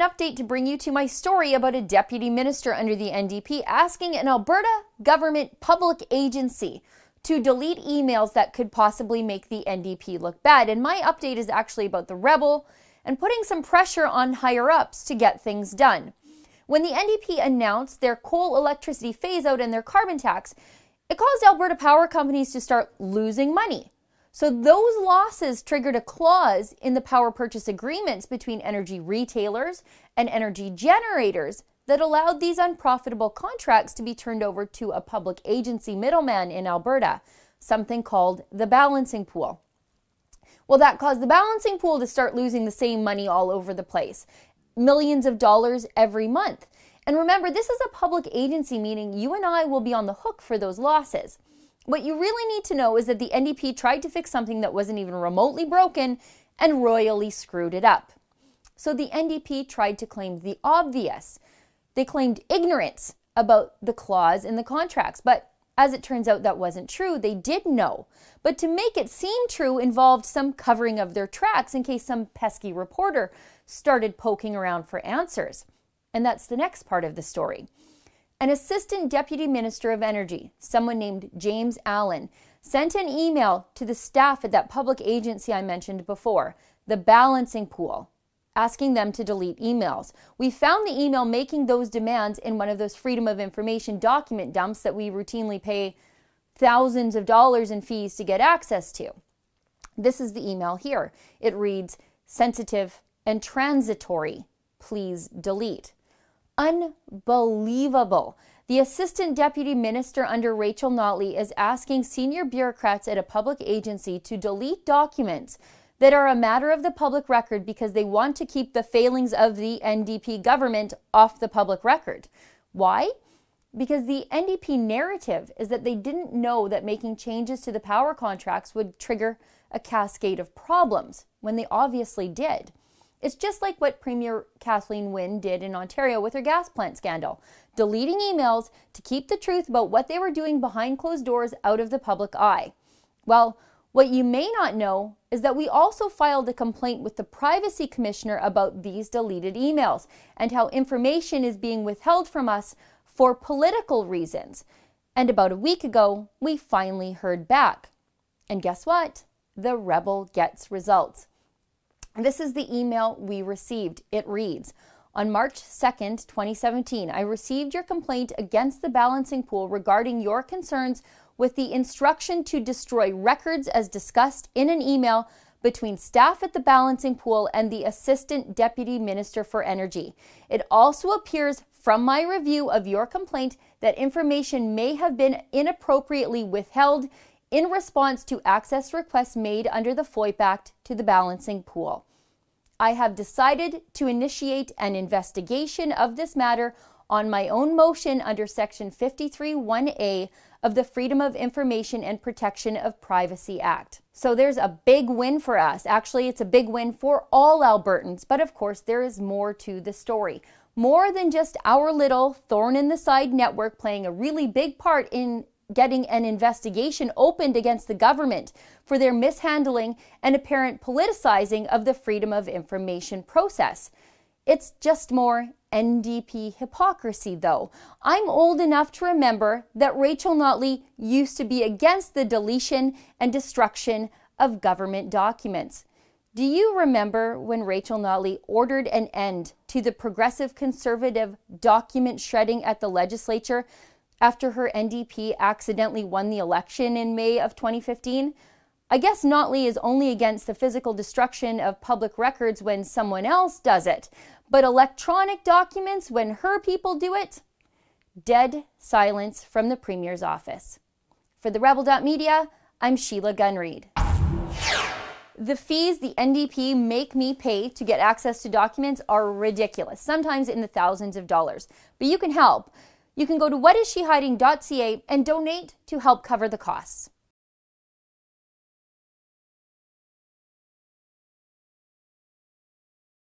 an update to bring you to my story about a deputy minister under the NDP asking an Alberta government public agency to delete emails that could possibly make the NDP look bad. And my update is actually about the rebel and putting some pressure on higher-ups to get things done. When the NDP announced their coal electricity phase-out and their carbon tax, it caused Alberta power companies to start losing money. So those losses triggered a clause in the power purchase agreements between energy retailers and energy generators that allowed these unprofitable contracts to be turned over to a public agency middleman in Alberta, something called the balancing pool. Well, that caused the balancing pool to start losing the same money all over the place, millions of dollars every month. And remember, this is a public agency, meaning you and I will be on the hook for those losses. What you really need to know is that the NDP tried to fix something that wasn't even remotely broken and royally screwed it up. So the NDP tried to claim the obvious. They claimed ignorance about the clause in the contracts, but as it turns out, that wasn't true. They did know. But to make it seem true involved some covering of their tracks in case some pesky reporter started poking around for answers. And that's the next part of the story. An assistant deputy minister of energy, someone named James Allen, sent an email to the staff at that public agency I mentioned before, the balancing pool, asking them to delete emails. We found the email making those demands in one of those Freedom of Information document dumps that we routinely pay thousands of dollars in fees to get access to. This is the email here. It reads, "Sensitive and transitory. Please delete." Unbelievable. The assistant deputy minister under Rachel Notley is asking senior bureaucrats at a public agency to delete documents that are a matter of the public record because they want to keep the failings of the NDP government off the public record. Why? Because the NDP narrative is that they didn't know that making changes to the power contracts would trigger a cascade of problems, when they obviously did. It's just like what Premier Kathleen Wynne did in Ontario with her gas plant scandal, deleting emails to keep the truth about what they were doing behind closed doors out of the public eye. Well, what you may not know is that we also filed a complaint with the Privacy Commissioner about these deleted emails and how information is being withheld from us for political reasons. And about a week ago, we finally heard back. And guess what? The rebel gets results. This is the email we received. It reads, "On March 2nd, 2017, I received your complaint against the balancing pool regarding your concerns with the instruction to destroy records as discussed in an email between staff at the balancing pool and the Assistant Deputy Minister for Energy. It also appears from my review of your complaint that information may have been inappropriately withheld in response to access requests made under the FOIP Act to the balancing pool. I have decided to initiate an investigation of this matter on my own motion under Section 53(1)(a) of the Freedom of Information and Protection of Privacy Act." So there's a big win for us. Actually, it's a big win for all Albertans, but of course there is more to the story. More than just our little thorn in the side network playing a really big part in getting an investigation opened against the government for their mishandling and apparent politicizing of the Freedom of Information process. It's just more NDP hypocrisy, though. I'm old enough to remember that Rachel Notley used to be against the deletion and destruction of government documents. Do you remember when Rachel Notley ordered an end to the progressive conservative document shredding at the legislature after her NDP accidentally won the election in May of 2015? I guess Notley is only against the physical destruction of public records when someone else does it, but electronic documents, when her people do it? Dead silence from the Premier's office. For the Rebel.media, I'm Sheila Gunn-Reid. The fees the NDP make me pay to get access to documents are ridiculous, sometimes in the thousands of dollars. But you can help. You can go to whatissehiding.ca and donate to help cover the costs.